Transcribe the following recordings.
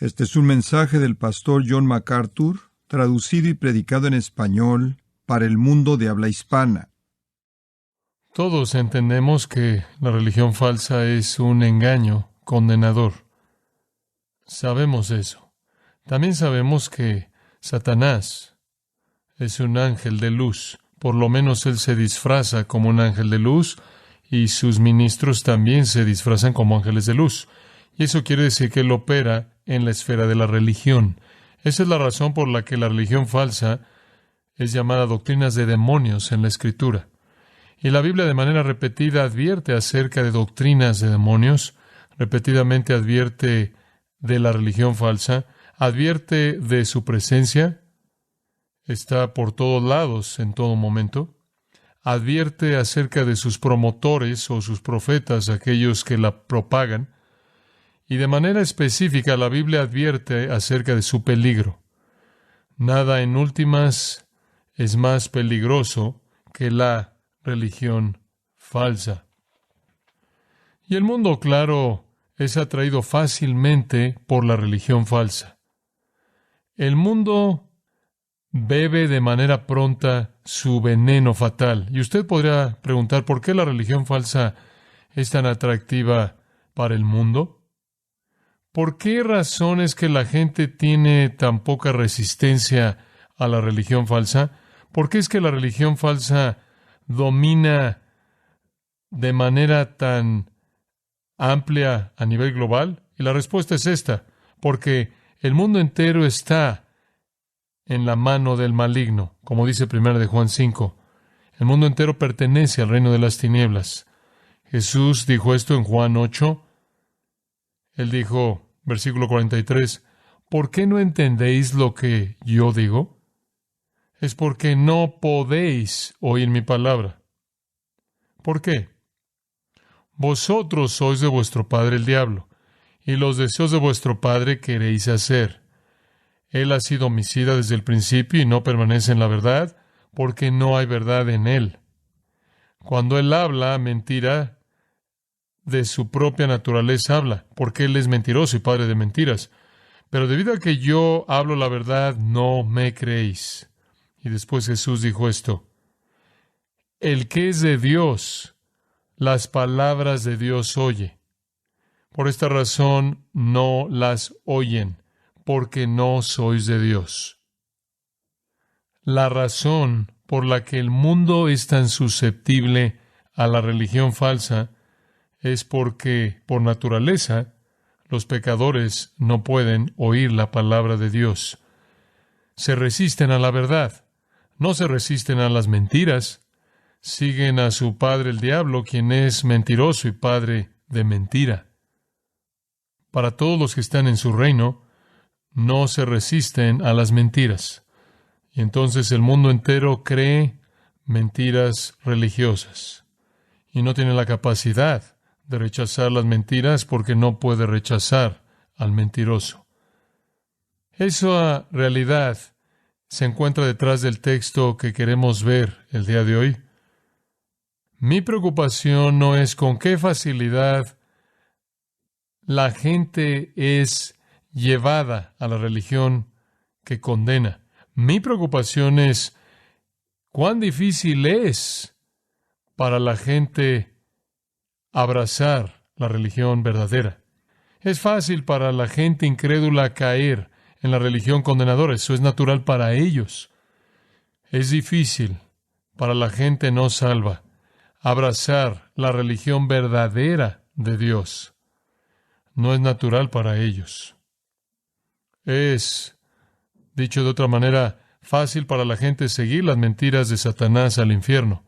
Este es un mensaje del pastor John MacArthur, traducido y predicado en español para el mundo de habla hispana. Todos entendemos que la religión falsa es un engaño condenador. Sabemos eso. También sabemos que Satanás es un ángel de luz. Por lo menos él se disfraza como un ángel de luz y sus ministros también se disfrazan como ángeles de luz. Y eso quiere decir que él opera en la esfera de la religión. Esa es la razón por la que la religión falsa es llamada doctrinas de demonios en la Escritura. Y la Biblia de manera repetida advierte acerca de doctrinas de demonios, repetidamente advierte de la religión falsa, advierte de su presencia, está por todos lados en todo momento, advierte acerca de sus promotores o sus profetas, aquellos que la propagan, y de manera específica la Biblia advierte acerca de su peligro. Nada en últimas es más peligroso que la religión falsa. Y el mundo, claro, es atraído fácilmente por la religión falsa. El mundo bebe de manera pronta su veneno fatal. Y usted podría preguntar, ¿por qué la religión falsa es tan atractiva para el mundo? ¿Por qué razón es que la gente tiene tan poca resistencia a la religión falsa? ¿Por qué es que la religión falsa domina de manera tan amplia a nivel global? Y la respuesta es esta: porque el mundo entero está en la mano del maligno, como dice 1 de Juan 5. El mundo entero pertenece al reino de las tinieblas. Jesús dijo esto en Juan 8. Él dijo, versículo 43, ¿por qué no entendéis lo que yo digo? Es porque no podéis oír mi palabra. ¿Por qué? Vosotros sois de vuestro padre el diablo, y los deseos de vuestro padre queréis hacer. Él ha sido homicida desde el principio y no permanece en la verdad, porque no hay verdad en él. Cuando él habla mentira, de su propia naturaleza habla, porque él es mentiroso y padre de mentiras. Pero debido a que yo hablo la verdad, no me creéis. Y después Jesús dijo esto: el que es de Dios, las palabras de Dios oye. Por esta razón no las oyen, porque no sois de Dios. La razón por la que el mundo es tan susceptible a la religión falsa es porque, por naturaleza, los pecadores no pueden oír la palabra de Dios. Se resisten a la verdad, no se resisten a las mentiras. Siguen a su padre el diablo, quien es mentiroso y padre de mentira. Para todos los que están en su reino, no se resisten a las mentiras. Y entonces el mundo entero cree mentiras religiosas. Y no tiene la capacidad de rechazar las mentiras porque no puede rechazar al mentiroso. Esa realidad se encuentra detrás del texto que queremos ver el día de hoy. Mi preocupación no es con qué facilidad la gente es llevada a la religión que condena. Mi preocupación es cuán difícil es para la gente abrazar la religión verdadera. Es fácil para la gente incrédula caer en la religión condenadora. Eso es natural para ellos. Es difícil para la gente no salva abrazar la religión verdadera de Dios. No es natural para ellos. Es, dicho de otra manera, fácil para la gente seguir las mentiras de Satanás al infierno.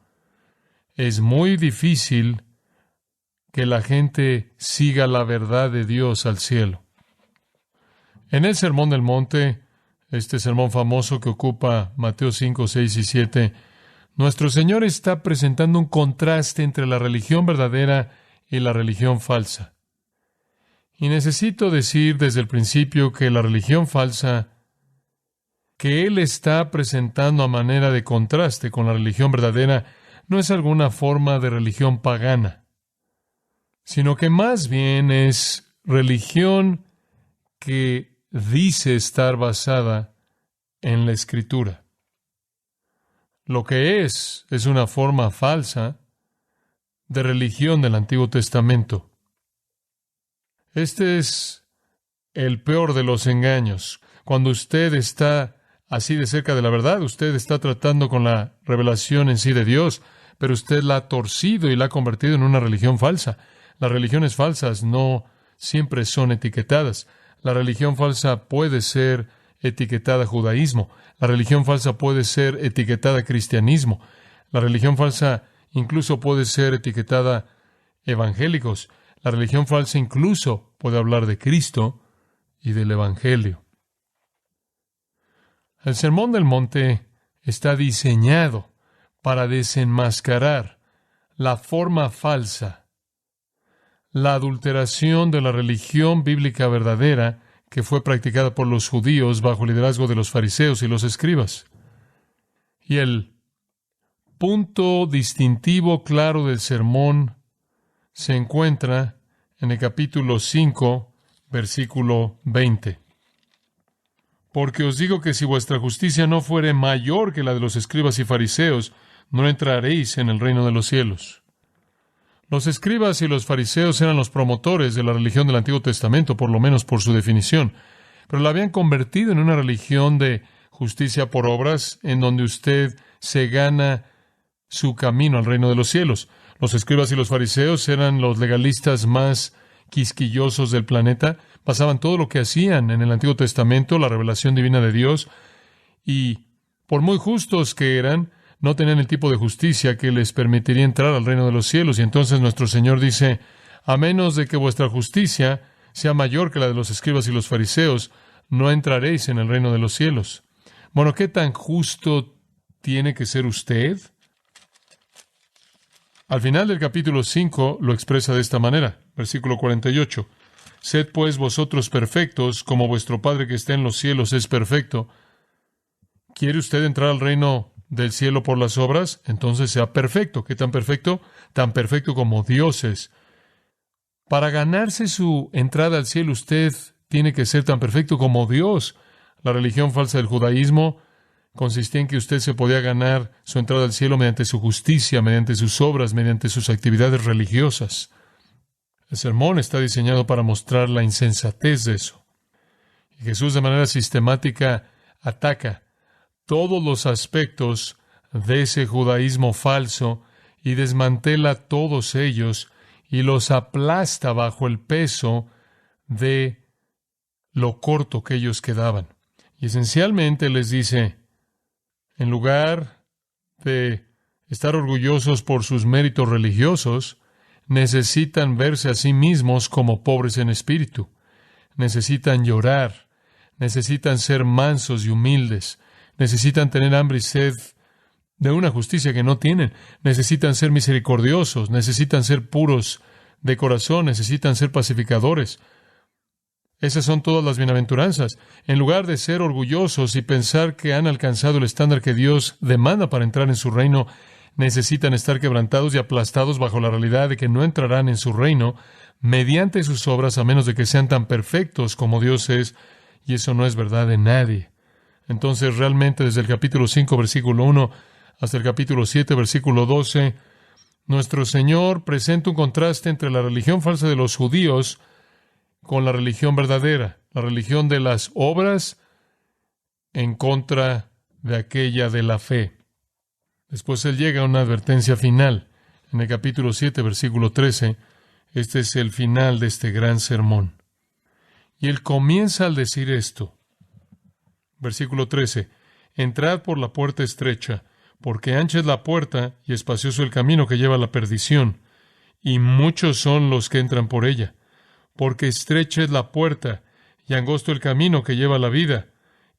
Es muy difícil que la gente siga la verdad de Dios al cielo. En el Sermón del Monte, este sermón famoso que ocupa Mateo 5, 6 y 7, nuestro Señor está presentando un contraste entre la religión verdadera y la religión falsa. Y necesito decir desde el principio que la religión falsa que Él está presentando a manera de contraste con la religión verdadera no es alguna forma de religión pagana, sino que más bien es religión que dice estar basada en la Escritura. Lo que es una forma falsa de religión del Antiguo Testamento. Este es el peor de los engaños. Cuando usted está así de cerca de la verdad, usted está tratando con la revelación en sí de Dios, pero usted la ha torcido y la ha convertido en una religión falsa. Las religiones falsas no siempre son etiquetadas. La religión falsa puede ser etiquetada judaísmo. La religión falsa puede ser etiquetada cristianismo. La religión falsa incluso puede ser etiquetada evangélicos. La religión falsa incluso puede hablar de Cristo y del Evangelio. El Sermón del Monte está diseñado para desenmascarar la forma falsa, la adulteración de la religión bíblica verdadera que fue practicada por los judíos bajo el liderazgo de los fariseos y los escribas. Y el punto distintivo claro del sermón se encuentra en el capítulo 5, versículo 20. Porque os digo que si vuestra justicia no fuere mayor que la de los escribas y fariseos, no entraréis en el reino de los cielos. Los escribas y los fariseos eran los promotores de la religión del Antiguo Testamento, por lo menos por su definición, pero la habían convertido en una religión de justicia por obras, en donde usted se gana su camino al reino de los cielos. Los escribas y los fariseos eran los legalistas más quisquillosos del planeta, pasaban todo lo que hacían en el Antiguo Testamento, la revelación divina de Dios, y por muy justos que eran, no tenían el tipo de justicia que les permitiría entrar al reino de los cielos. Y entonces nuestro Señor dice, a menos de que vuestra justicia sea mayor que la de los escribas y los fariseos, no entraréis en el reino de los cielos. Bueno, ¿qué tan justo tiene que ser usted? Al final del capítulo 5 lo expresa de esta manera, versículo 48. Sed pues vosotros perfectos, como vuestro Padre que está en los cielos es perfecto. ¿Quiere usted entrar al reino del cielo por las obras? Entonces sea perfecto. ¿Qué tan perfecto? Tan perfecto como Dios es. Para ganarse su entrada al cielo, usted tiene que ser tan perfecto como Dios. La religión falsa del judaísmo consistía en que usted se podía ganar su entrada al cielo mediante su justicia, mediante sus obras, mediante sus actividades religiosas. El sermón está diseñado para mostrar la insensatez de eso. Y Jesús de manera sistemática ataca todos los aspectos de ese judaísmo falso y desmantela todos ellos y los aplasta bajo el peso de lo corto que ellos quedaban. Y esencialmente les dice, en lugar de estar orgullosos por sus méritos religiosos, necesitan verse a sí mismos como pobres en espíritu. Necesitan llorar, necesitan ser mansos y humildes, necesitan tener hambre y sed de una justicia que no tienen, necesitan ser misericordiosos, necesitan ser puros de corazón, necesitan ser pacificadores. Esas son todas las bienaventuranzas. En lugar de ser orgullosos y pensar que han alcanzado el estándar que Dios demanda para entrar en su reino, necesitan estar quebrantados y aplastados bajo la realidad de que no entrarán en su reino mediante sus obras a menos de que sean tan perfectos como Dios es, y eso no es verdad de nadie. Entonces, realmente, desde el capítulo 5, versículo 1, hasta el capítulo 7, versículo 12, nuestro Señor presenta un contraste entre la religión falsa de los judíos con la religión verdadera, la religión de las obras en contra de aquella de la fe. Después Él llega a una advertencia final. En el capítulo 7, versículo 13, este es el final de este gran sermón. Y Él comienza al decir esto. Versículo 13, entrad por la puerta estrecha, porque ancha es la puerta y espacioso el camino que lleva a la perdición, y muchos son los que entran por ella. Porque estrecha es la puerta y angosto el camino que lleva a la vida,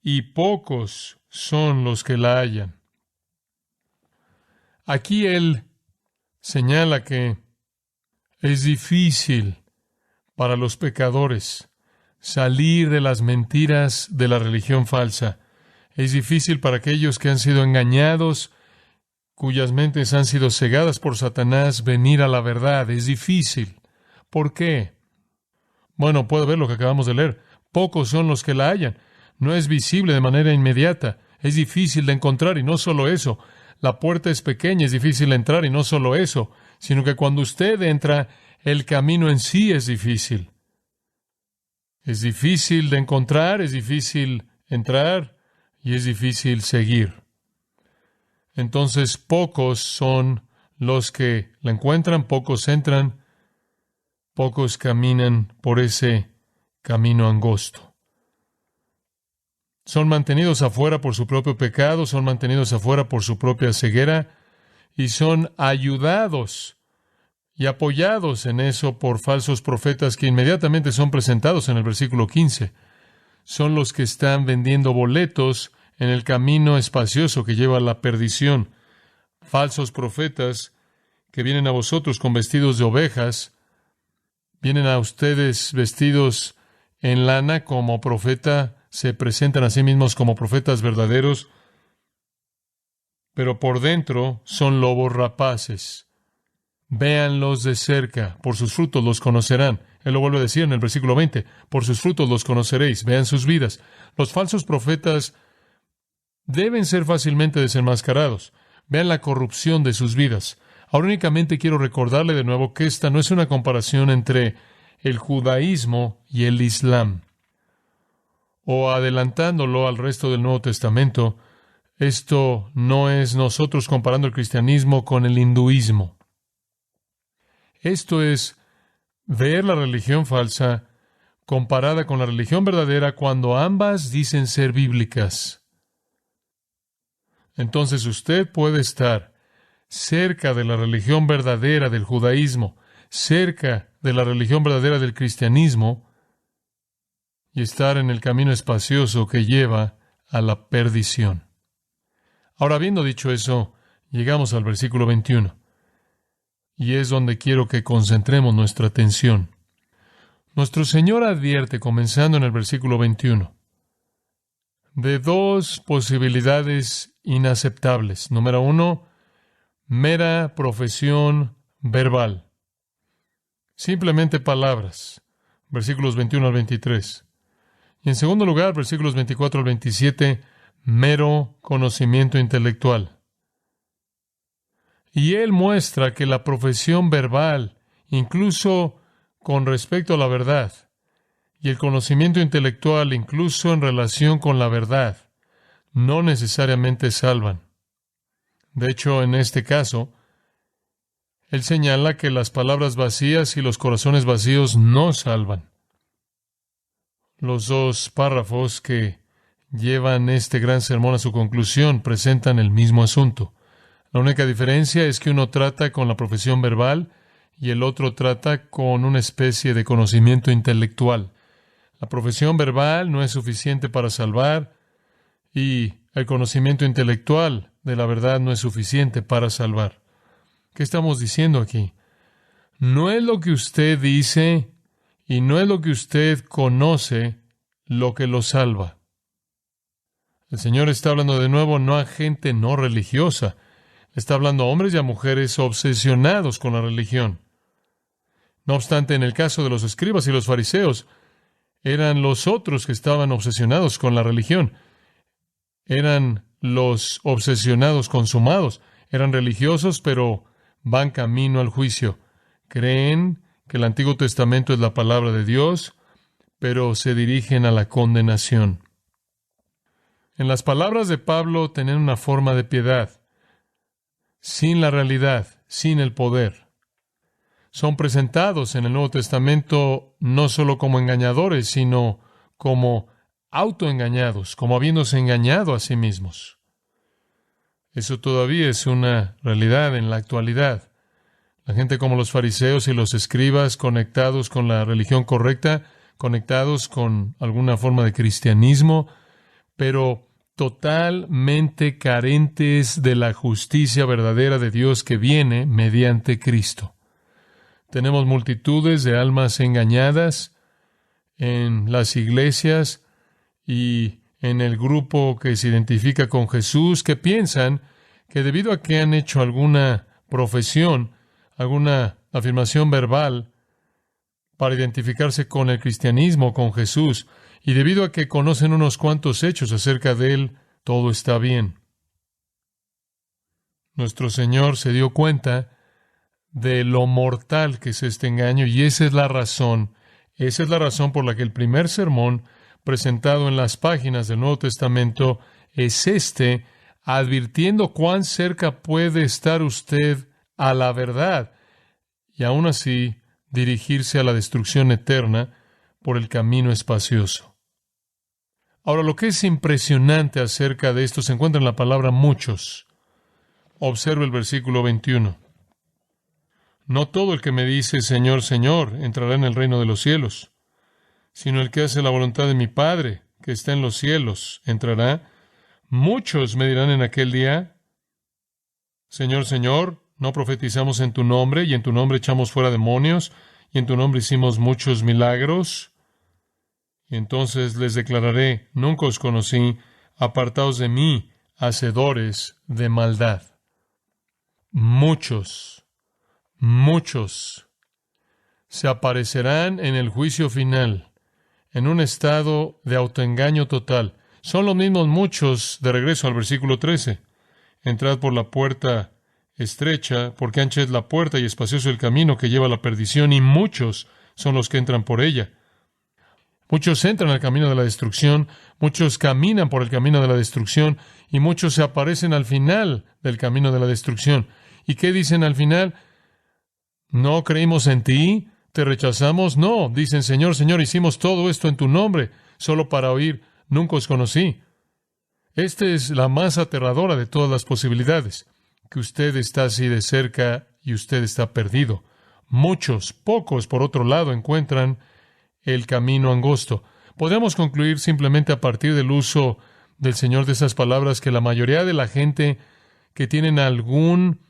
y pocos son los que la hallan. Aquí Él señala que es difícil para los pecadores salir de las mentiras de la religión falsa. Es difícil para aquellos que han sido engañados, cuyas mentes han sido cegadas por Satanás, venir a la verdad. Es difícil. ¿Por qué? Bueno, puede ver lo que acabamos de leer. Pocos son los que la hallan. No es visible de manera inmediata. Es difícil de encontrar y no solo eso. La puerta es pequeña, es difícil de entrar y no solo eso, sino que cuando usted entra, el camino en sí es difícil. Es difícil de encontrar, es difícil entrar y es difícil seguir. Entonces, pocos son los que la encuentran, pocos entran, pocos caminan por ese camino angosto. Son mantenidos afuera por su propio pecado, son mantenidos afuera por su propia ceguera y son ayudados y apoyados en eso por falsos profetas que inmediatamente son presentados en el versículo 15. Son los que están vendiendo boletos en el camino espacioso que lleva a la perdición. Falsos profetas que vienen a vosotros con vestidos de ovejas, vienen a ustedes vestidos en lana como profeta, se presentan a sí mismos como profetas verdaderos, pero por dentro son lobos rapaces. Véanlos de cerca, por sus frutos los conocerán. Él lo vuelve a decir en el versículo 20, por sus frutos los conoceréis, vean sus vidas. Los falsos profetas deben ser fácilmente desenmascarados. Vean la corrupción de sus vidas. Ahora únicamente quiero recordarle de nuevo que esta no es una comparación entre el judaísmo y el islam. O adelantándolo al resto del Nuevo Testamento, esto no es nosotros comparando el cristianismo con el hinduismo. Esto es ver la religión falsa comparada con la religión verdadera cuando ambas dicen ser bíblicas. Entonces usted puede estar cerca de la religión verdadera del judaísmo, cerca de la religión verdadera del cristianismo, y estar en el camino espacioso que lleva a la perdición. Ahora, habiendo dicho eso, llegamos al versículo 21, y es donde quiero que concentremos nuestra atención. Nuestro Señor advierte, comenzando en el versículo 21, de dos posibilidades inaceptables. Número 1, mera profesión verbal. Simplemente palabras. Versículos 21 al 23. Y en segundo lugar, versículos 24 al 27, mero conocimiento intelectual. Y él muestra que la profesión verbal, incluso con respecto a la verdad, y el conocimiento intelectual, incluso en relación con la verdad, no necesariamente salvan. De hecho, en este caso, él señala que las palabras vacías y los corazones vacíos no salvan. Los dos párrafos que llevan este gran sermón a su conclusión presentan el mismo asunto. La única diferencia es que uno trata con la profesión verbal y el otro trata con una especie de conocimiento intelectual. La profesión verbal no es suficiente para salvar y el conocimiento intelectual de la verdad no es suficiente para salvar. ¿Qué estamos diciendo aquí? No es lo que usted dice y no es lo que usted conoce lo que lo salva. El Señor está hablando de nuevo no a gente no religiosa. Está hablando a hombres y a mujeres obsesionados con la religión. No obstante, en el caso de los escribas y los fariseos, eran los otros que estaban obsesionados con la religión. Eran los obsesionados consumados. Eran religiosos, pero van camino al juicio. Creen que el Antiguo Testamento es la palabra de Dios, pero se dirigen a la condenación. En las palabras de Pablo tienen una forma de piedad, sin la realidad, sin el poder. Son presentados en el Nuevo Testamento no solo como engañadores, sino como autoengañados, como habiéndose engañado a sí mismos. Eso todavía es una realidad en la actualidad. La gente como los fariseos y los escribas conectados con la religión correcta, conectados con alguna forma de cristianismo, pero totalmente carentes de la justicia verdadera de Dios que viene mediante Cristo. Tenemos multitudes de almas engañadas en las iglesias y en el grupo que se identifica con Jesús, que piensan que debido a que han hecho alguna profesión, alguna afirmación verbal para identificarse con el cristianismo, con Jesús, Y debido a que conocen unos cuantos hechos acerca de él, todo está bien. Nuestro Señor se dio cuenta de lo mortal que es este engaño, y esa es la razón por la que el primer sermón presentado en las páginas del Nuevo Testamento es advirtiendo cuán cerca puede estar usted a la verdad y aún así dirigirse a la destrucción eterna por el camino espacioso. Ahora, lo que es impresionante acerca de esto se encuentra en la palabra muchos. Observe el versículo 21. No todo el que me dice Señor, Señor, entrará en el reino de los cielos, sino el que hace la voluntad de mi Padre, que está en los cielos, entrará. Muchos me dirán en aquel día, Señor, Señor, ¿no profetizamos en tu nombre, y en tu nombre echamos fuera demonios, y en tu nombre hicimos muchos milagros? Y entonces les declararé, nunca os conocí, apartaos de mí, hacedores de maldad. Muchos se aparecerán en el juicio final, en un estado de autoengaño total. Son los mismos muchos, de regreso al versículo 13. Entrad por la puerta estrecha, porque ancha es la puerta y espacioso el camino que lleva a la perdición, y muchos son los que entran por ella. Muchos entran al camino de la destrucción, muchos caminan por el camino de la destrucción, y muchos se aparecen al final del camino de la destrucción. ¿Y qué dicen al final? ¿No creímos en ti? ¿Te rechazamos? No, dicen, Señor, Señor, hicimos todo esto en tu nombre, solo para oír, nunca os conocí. Esta es la más aterradora de todas las posibilidades, que usted está así de cerca y usted está perdido. Muchos, pocos, por otro lado, encuentran el camino angosto. Podemos concluir simplemente a partir del uso del Señor de esas palabras que la mayoría de la gente que tienen algún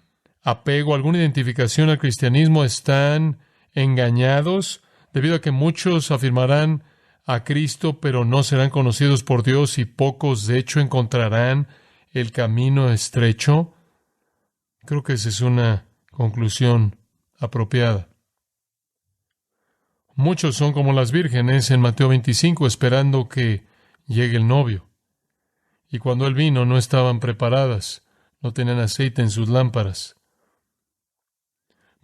apego, alguna identificación al cristianismo están engañados, debido a que muchos afirmarán a Cristo, pero no serán conocidos por Dios, y pocos, de hecho, encontrarán el camino estrecho. Creo que esa es una conclusión apropiada. Muchos son como las vírgenes en Mateo 25, esperando que llegue el novio. Y cuando él vino, no estaban preparadas, no tenían aceite en sus lámparas.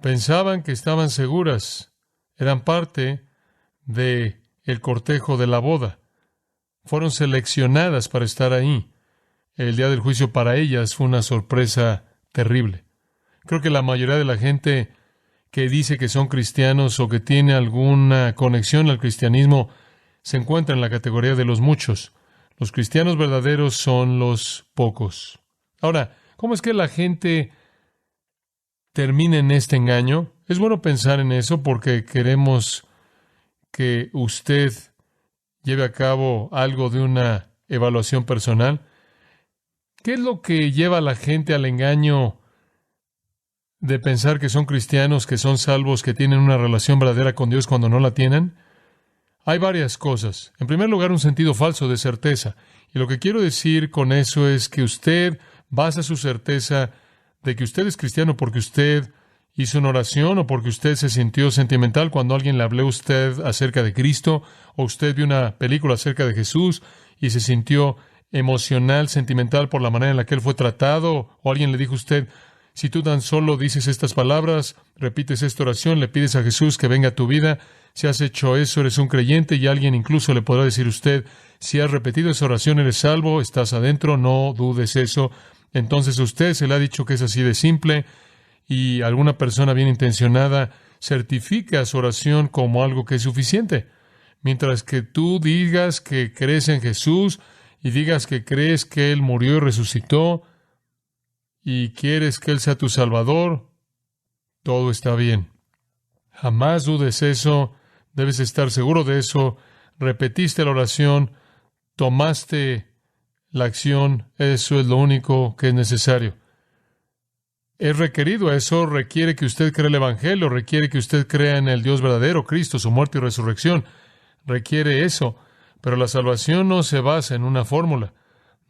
Pensaban que estaban seguras, eran parte de el cortejo de la boda. Fueron seleccionadas para estar ahí. El día del juicio para ellas fue una sorpresa terrible. Creo que la mayoría de la gente que dice que son cristianos o que tiene alguna conexión al cristianismo se encuentra en la categoría de los muchos. Los cristianos verdaderos son los pocos. Ahora, ¿cómo es que la gente termina en este engaño? Es bueno pensar en eso porque queremos que usted lleve a cabo algo de una evaluación personal. ¿Qué es lo que lleva a la gente al engaño de pensar que son cristianos, que son salvos, que tienen una relación verdadera con Dios cuando no la tienen? Hay varias cosas. En primer lugar, un sentido falso de certeza. Y lo que quiero decir con eso es que usted basa su certeza de que usted es cristiano porque usted hizo una oración o porque usted se sintió sentimental cuando alguien le habló a usted acerca de Cristo, o usted vio una película acerca de Jesús y se sintió emocional, sentimental por la manera en la que Él fue tratado, o alguien le dijo a usted, si tú tan solo dices estas palabras, repites esta oración, le pides a Jesús que venga a tu vida, si has hecho eso, eres un creyente, y alguien incluso le podrá decir a usted, si has repetido esa oración, eres salvo, estás adentro, no dudes eso. Entonces a usted se le ha dicho que es así de simple, y alguna persona bien intencionada certifica su oración como algo que es suficiente. Mientras que tú digas que crees en Jesús y digas que crees que Él murió y resucitó y quieres que Él sea tu Salvador, todo está bien. Jamás dudes eso, debes estar seguro de eso. Repetiste la oración, tomaste la acción, eso es lo único que es necesario. Es requerido eso, requiere que usted crea el Evangelio, requiere que usted crea en el Dios verdadero, Cristo, su muerte y resurrección. Requiere eso, pero la salvación no se basa en una fórmula,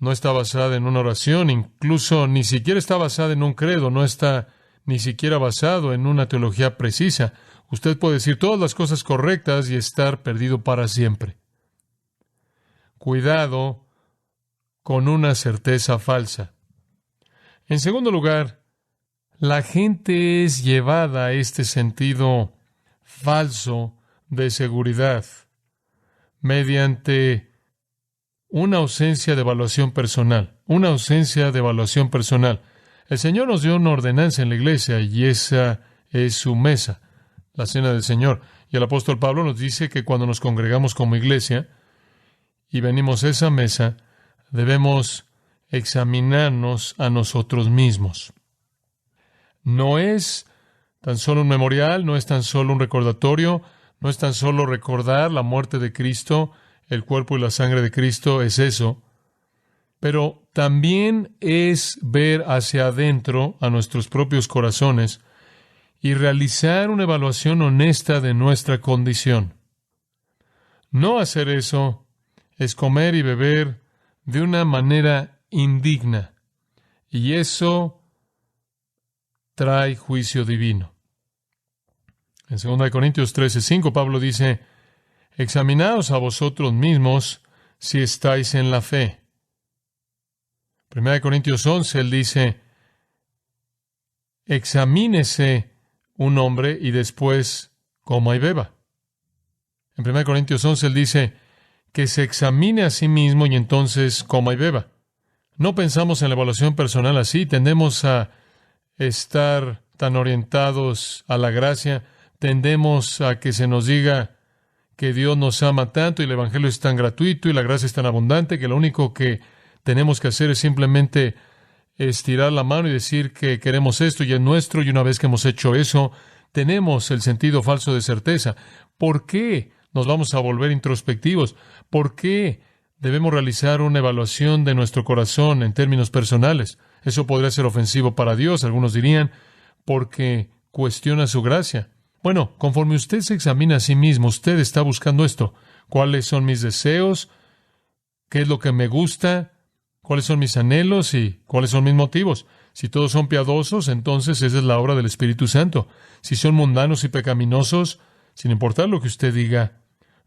no está basada en una oración, incluso ni siquiera está basada en un credo, no está ni siquiera basado en una teología precisa. Usted puede decir todas las cosas correctas y estar perdido para siempre. Cuidado con una certeza falsa. En segundo lugar, la gente es llevada a este sentido falso de seguridad mediante una ausencia de evaluación personal. Una ausencia de evaluación personal. El Señor nos dio una ordenanza en la iglesia y esa es su mesa, la cena del Señor. Y el apóstol Pablo nos dice que cuando nos congregamos como iglesia y venimos a esa mesa, debemos examinarnos a nosotros mismos. No es tan solo un memorial, no es tan solo un recordatorio, no es tan solo recordar la muerte de Cristo, el cuerpo y la sangre de Cristo, es eso. Pero también es ver hacia adentro a nuestros propios corazones y realizar una evaluación honesta de nuestra condición. No hacer eso es comer y beber de una manera indigna. Y eso trae juicio divino. En 2 Corintios 13:5, Pablo dice, examinaos a vosotros mismos si estáis en la fe. 1 Corintios 11, él dice, examínese un hombre y después coma y beba. En 1 Corintios 11, él dice, que se examine a sí mismo y entonces coma y beba. No pensamos en la evaluación personal así, tendemos a estar tan orientados a la gracia, tendemos a que se nos diga que Dios nos ama tanto y el Evangelio es tan gratuito y la gracia es tan abundante que lo único que tenemos que hacer es simplemente estirar la mano y decir que queremos esto y es nuestro, y una vez que hemos hecho eso, tenemos el sentido falso de certeza. ¿Por qué nos vamos a volver introspectivos? ¿Por qué debemos realizar una evaluación de nuestro corazón en términos personales? Eso podría ser ofensivo para Dios, algunos dirían, porque cuestiona su gracia. Bueno, conforme usted se examina a sí mismo, usted está buscando esto. ¿Cuáles son mis deseos? ¿Qué es lo que me gusta? ¿Cuáles son mis anhelos y cuáles son mis motivos? Si todos son piadosos, entonces esa es la obra del Espíritu Santo. Si son mundanos y pecaminosos, sin importar lo que usted diga,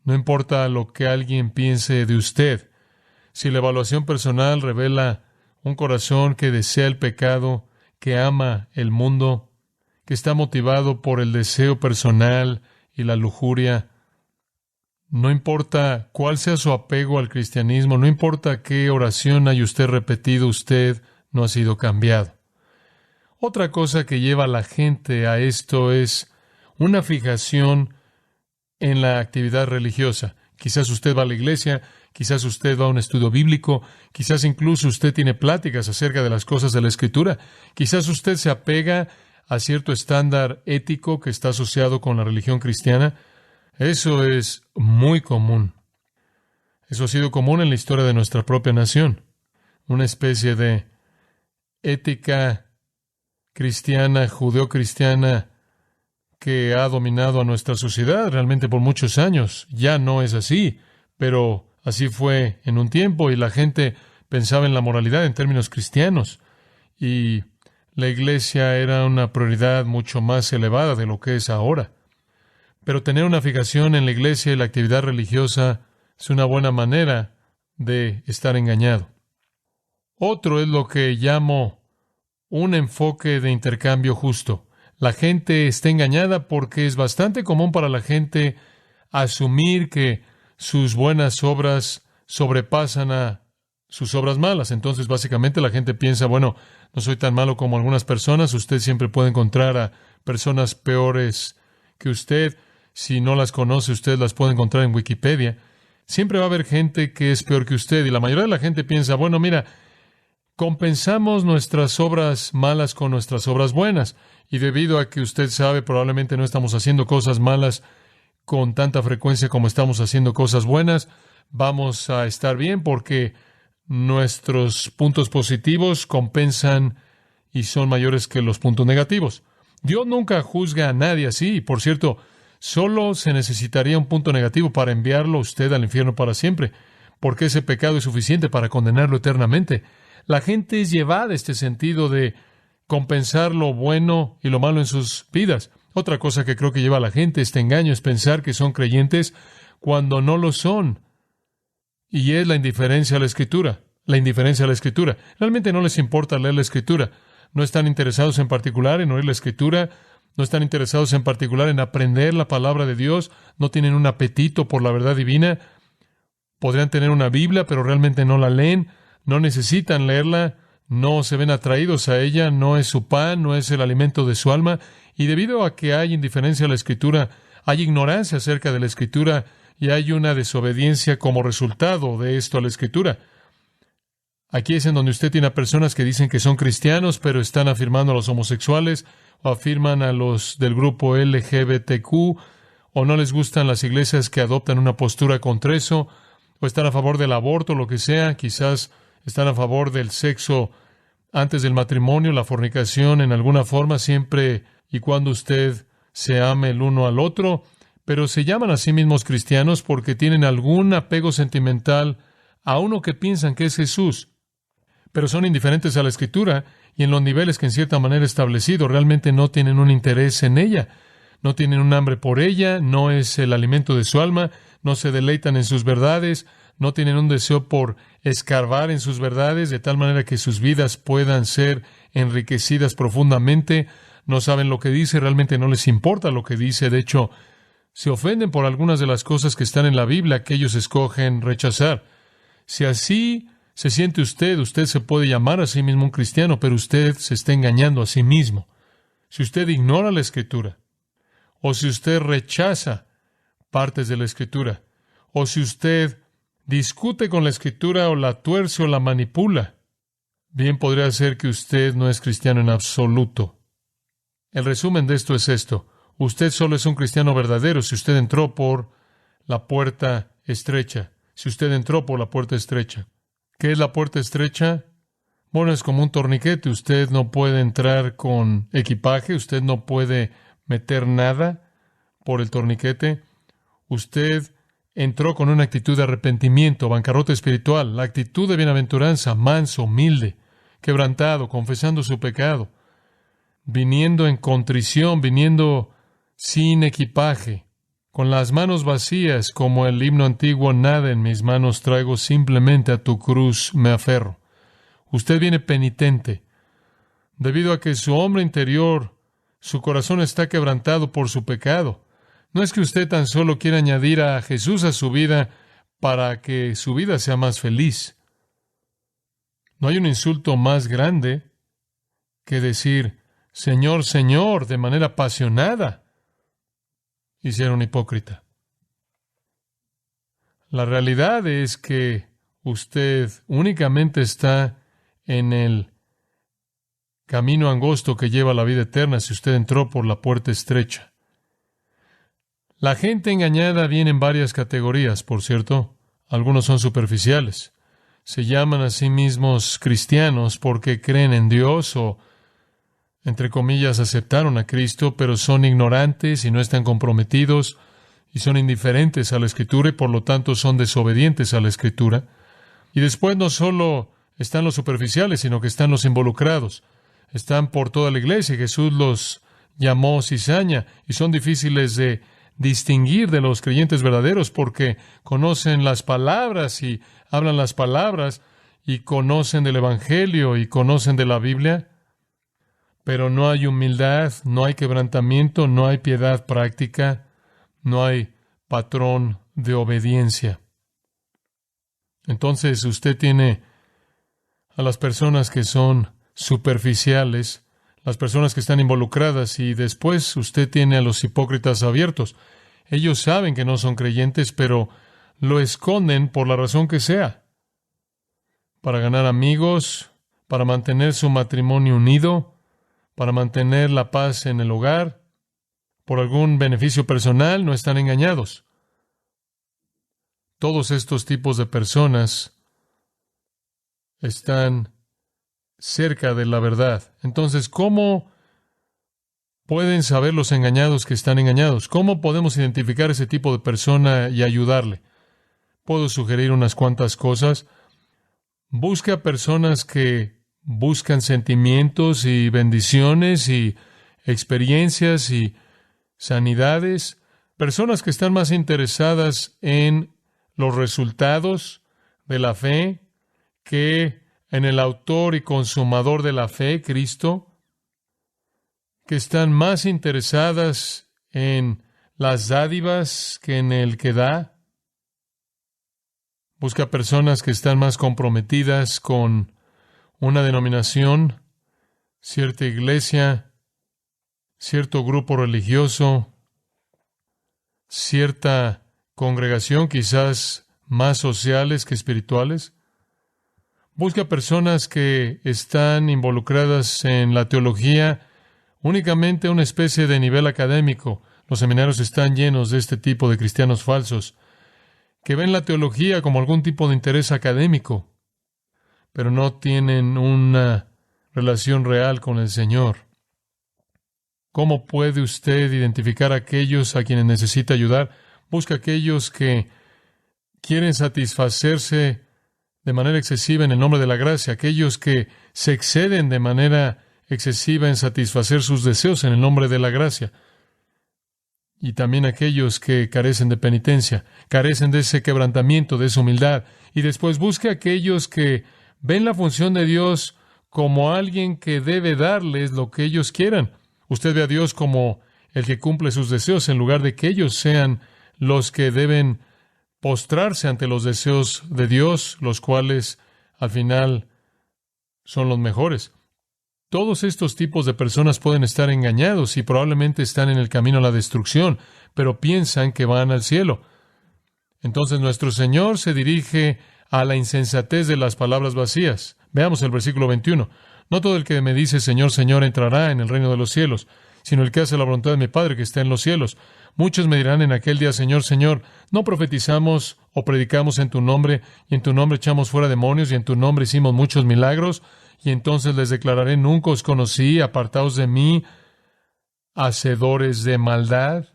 no importa lo que alguien piense de usted, si la evaluación personal revela un corazón que desea el pecado, que ama el mundo, que está motivado por el deseo personal y la lujuria, no importa cuál sea su apego al cristianismo, no importa qué oración haya usted repetido, usted no ha sido cambiado. Otra cosa que lleva a la gente a esto es una fijación en la actividad religiosa. Quizás usted va a la iglesia, quizás usted va a un estudio bíblico, quizás incluso usted tiene pláticas acerca de las cosas de la Escritura, quizás usted se apega a cierto estándar ético que está asociado con la religión cristiana. Eso es muy común. Eso ha sido común en la historia de nuestra propia nación. Una especie de ética cristiana, judeocristiana, que ha dominado a nuestra sociedad realmente por muchos años. Ya no es así, pero así fue en un tiempo y la gente pensaba en la moralidad en términos cristianos. Y la iglesia era una prioridad mucho más elevada de lo que es ahora. Pero tener una fijación en la iglesia y la actividad religiosa es una buena manera de estar engañado. Otro es lo que llamo un enfoque de intercambio justo. La gente está engañada porque es bastante común para la gente asumir que sus buenas obras sobrepasan a sus obras malas. Entonces, básicamente, la gente piensa, bueno, no soy tan malo como algunas personas. Usted siempre puede encontrar a personas peores que usted. Si no las conoce, usted las puede encontrar en Wikipedia. Siempre va a haber gente que es peor que usted. Y la mayoría de la gente piensa, bueno, mira, compensamos nuestras obras malas con nuestras obras buenas. Y debido a que usted sabe, probablemente no estamos haciendo cosas malas con tanta frecuencia como estamos haciendo cosas buenas, vamos a estar bien porque nuestros puntos positivos compensan y son mayores que los puntos negativos. Dios nunca juzga a nadie así. Por cierto, solo se necesitaría un punto negativo para enviarlo usted al infierno para siempre, porque ese pecado es suficiente para condenarlo eternamente. La gente es llevada a este sentido de compensar lo bueno y lo malo en sus vidas. Otra cosa que creo que lleva a la gente este engaño es pensar que son creyentes cuando no lo son. y es la indiferencia a la Escritura. La indiferencia a la Escritura. Realmente no les importa leer la Escritura. No están interesados en particular en oír la Escritura. No están interesados en particular en aprender la palabra de Dios. No tienen un apetito por la verdad divina. Podrían tener una Biblia, pero realmente no la leen. No necesitan leerla. No se ven atraídos a ella. No es su pan, no es el alimento de su alma. Y debido a que hay indiferencia a la Escritura, hay ignorancia acerca de la Escritura y hay una desobediencia como resultado de esto a la Escritura. Aquí es en donde usted tiene a personas que dicen que son cristianos, pero están afirmando a los homosexuales, o afirman a los del grupo LGBTQ, o no les gustan las iglesias que adoptan una postura contra eso, o están a favor del aborto, lo que sea, quizás están a favor del sexo antes del matrimonio, la fornicación en alguna forma, siempre y cuando usted se ame el uno al otro, pero se llaman a sí mismos cristianos porque tienen algún apego sentimental a uno que piensan que es Jesús, pero son indiferentes a la Escritura y en los niveles que en cierta manera establecido realmente no tienen un interés en ella, no tienen un hambre por ella, no es el alimento de su alma, no se deleitan en sus verdades, no tienen un deseo por escarbar en sus verdades de tal manera que sus vidas puedan ser enriquecidas profundamente, no saben lo que dice, realmente no les importa lo que dice, de hecho, se ofenden por algunas de las cosas que están en la Biblia que ellos escogen rechazar. Si así se siente usted, usted se puede llamar a sí mismo un cristiano, pero usted se está engañando a sí mismo. Si usted ignora la Escritura, o si usted rechaza partes de la Escritura, o si usted discute con la Escritura o la tuerce o la manipula, bien podría ser que usted no es cristiano en absoluto. El resumen de esto es esto. Usted solo es un cristiano verdadero si usted entró por la puerta estrecha. Si usted entró por la puerta estrecha. ¿Qué es la puerta estrecha? Bueno, es como un torniquete. Usted no puede entrar con equipaje. Usted no puede meter nada por el torniquete. Usted entró con una actitud de arrepentimiento, bancarrota espiritual, la actitud de bienaventuranza, manso, humilde, quebrantado, confesando su pecado, viniendo en contrición, viniendo sin equipaje, con las manos vacías, como el himno antiguo, nada en mis manos traigo, simplemente a tu cruz me aferro. Usted viene penitente, debido a que su hombre interior, su corazón está quebrantado por su pecado. No es que usted tan solo quiera añadir a Jesús a su vida para que su vida sea más feliz. No hay un insulto más grande que decir, Señor, Señor, de manera apasionada, y ser un hipócrita. La realidad es que usted únicamente está en el camino angosto que lleva a la vida eterna si usted entró por la puerta estrecha. La gente engañada viene en varias categorías, por cierto. Algunos son superficiales. Se llaman a sí mismos cristianos porque creen en Dios o, entre comillas, aceptaron a Cristo, pero son ignorantes y no están comprometidos y son indiferentes a la Escritura y por lo tanto son desobedientes a la Escritura. Y después no solo están los superficiales, sino que están los involucrados. Están por toda la iglesia. Jesús los llamó cizaña y son difíciles de distinguir de los creyentes verdaderos porque conocen las palabras y hablan las palabras y conocen del Evangelio y conocen de la Biblia, pero no hay humildad, no hay quebrantamiento, no hay piedad práctica, no hay patrón de obediencia. Entonces usted tiene a las personas que son superficiales, las personas que están involucradas, y después usted tiene a los hipócritas abiertos. Ellos saben que no son creyentes, pero lo esconden por la razón que sea. Para ganar amigos, para mantener su matrimonio unido, para mantener la paz en el hogar, por algún beneficio personal, no están engañados. Todos estos tipos de personas están cerca de la verdad. Entonces, ¿cómo pueden saber los engañados que están engañados? ¿Cómo podemos identificar ese tipo de persona y ayudarle? Puedo sugerir unas cuantas cosas. Busque a personas que buscan sentimientos y bendiciones y experiencias y sanidades. Personas que están más interesadas en los resultados, de la fe que en el autor y consumador de la fe, Cristo, que están más interesadas en las dádivas que en el que da. Busca personas que están más comprometidas con una denominación, cierta iglesia, cierto grupo religioso, cierta congregación, quizás más sociales que espirituales. Busca personas que están involucradas en la teología, únicamente una especie de nivel académico. Los seminarios están llenos de este tipo de cristianos falsos, que ven la teología como algún tipo de interés académico, pero no tienen una relación real con el Señor. ¿Cómo puede usted identificar a aquellos a quienes necesita ayudar? Busca a aquellos que quieren satisfacerse de manera excesiva en el nombre de la gracia, aquellos que se exceden de manera excesiva en satisfacer sus deseos en el nombre de la gracia. Y también aquellos que carecen de penitencia, carecen de ese quebrantamiento, de esa humildad. Y después busque a aquellos que ven la función de Dios como alguien que debe darles lo que ellos quieran. Usted ve a Dios como el que cumple sus deseos, en lugar de que ellos sean los que deben postrarse ante los deseos de Dios, los cuales al final son los mejores. Todos estos tipos de personas pueden estar engañados y probablemente están en el camino a la destrucción, pero piensan que van al cielo. Entonces nuestro Señor se dirige a la insensatez de las palabras vacías. Veamos el versículo 21. No todo el que me dice Señor, Señor entrará en el reino de los cielos, sino el que hace la voluntad de mi Padre que está en los cielos. Muchos me dirán en aquel día, Señor, Señor, ¿no profetizamos o predicamos en tu nombre, y en tu nombre echamos fuera demonios, y en tu nombre hicimos muchos milagros? Y entonces les declararé, nunca os conocí, apartaos de mí, hacedores de maldad.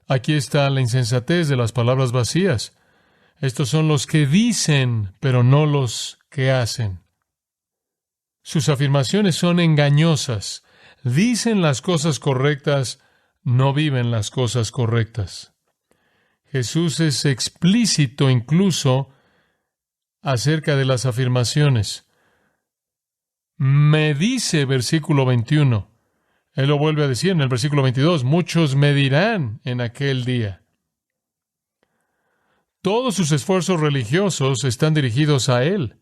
Aquí está la insensatez de las palabras vacías. Estos son los que dicen, pero no los que hacen. Sus afirmaciones son engañosas. Dicen las cosas correctas, no viven las cosas correctas. Jesús es explícito incluso acerca de las afirmaciones. Me dice, versículo 21. Él lo vuelve a decir en el versículo 22. Muchos me dirán en aquel día. Todos sus esfuerzos religiosos están dirigidos a Él,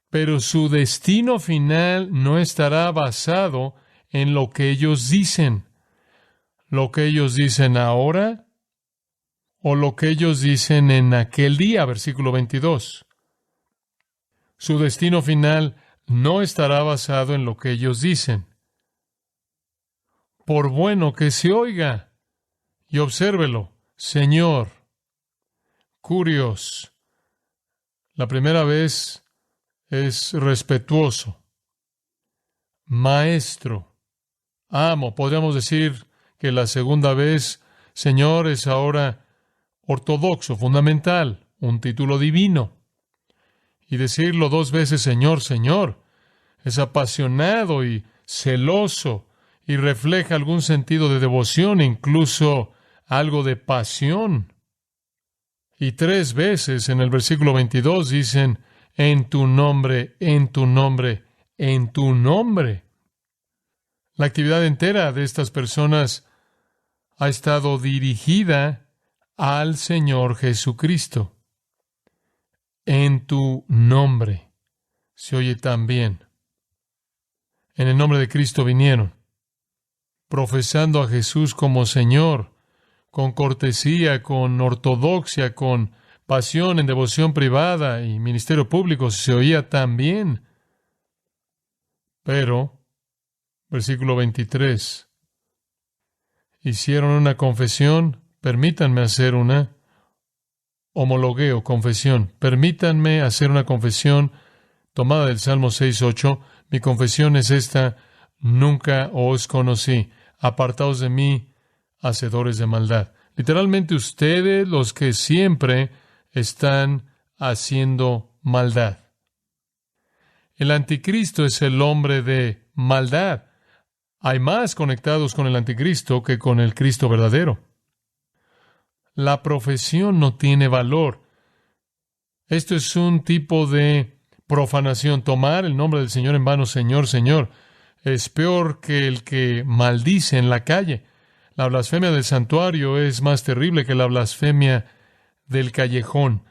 pero su destino final no estará basado en lo que ellos dicen. Lo que ellos dicen ahora o lo que ellos dicen en aquel día, versículo 22. Su destino final no estará basado en lo que ellos dicen. Por bueno que se oiga, y obsérvelo, Señor, curios. La primera vez es respetuoso. Maestro, amo. Podríamos decir que la segunda vez, Señor, es ahora ortodoxo, fundamental, un título divino. Y decirlo 2 veces, Señor, Señor, es apasionado y celoso y refleja algún sentido de devoción, incluso algo de pasión. Y 3 veces en el versículo 22 dicen, en tu nombre, en tu nombre, en tu nombre. La actividad entera de estas personas ha estado dirigida al Señor Jesucristo. En tu nombre. Se oye tan bien. En el nombre de Cristo vinieron, profesando a Jesús como Señor, con cortesía, con ortodoxia, con pasión en devoción privada y ministerio público. Se oía tan bien. Pero, versículo 23, hicieron una confesión. Permítanme hacer una homologueo, confesión. Permítanme hacer una confesión tomada del Salmo 6:8. Mi confesión es esta: nunca os conocí. Apartaos de mí, hacedores de maldad. Literalmente ustedes, los que siempre están haciendo maldad. El anticristo es el hombre de maldad. Hay más conectados con el anticristo que con el Cristo verdadero. La profesión no tiene valor. Esto es un tipo de profanación. Tomar el nombre del Señor en vano, Señor, Señor, es peor que el que maldice en la calle. La blasfemia del santuario es más terrible que la blasfemia del callejón.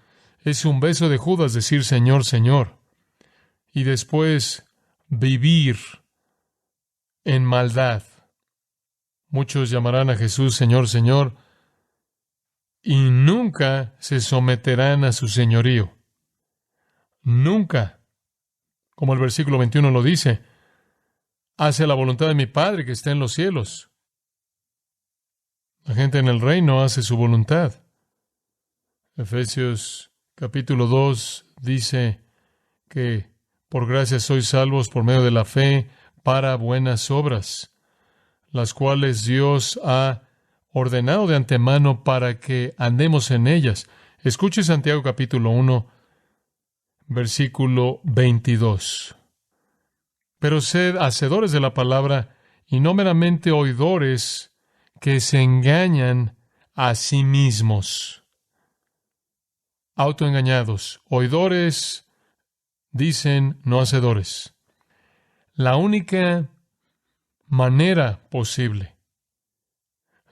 Es un beso de Judas decir Señor, Señor. Y después vivir en maldad. Muchos llamarán a Jesús Señor, Señor, y nunca se someterán a su señorío. Nunca. Como el versículo 21 lo dice, hace la voluntad de mi Padre que está en los cielos. La gente en el reino hace su voluntad. Efesios capítulo 2 dice que por gracia sois salvos por medio de la fe para buenas obras, las cuales Dios ha ordenado de antemano para que andemos en ellas. Escuche Santiago capítulo 1, versículo 22. Pero sed hacedores de la palabra y no meramente oidores que se engañan a sí mismos. Autoengañados. Oidores dicen no hacedores. La única manera posible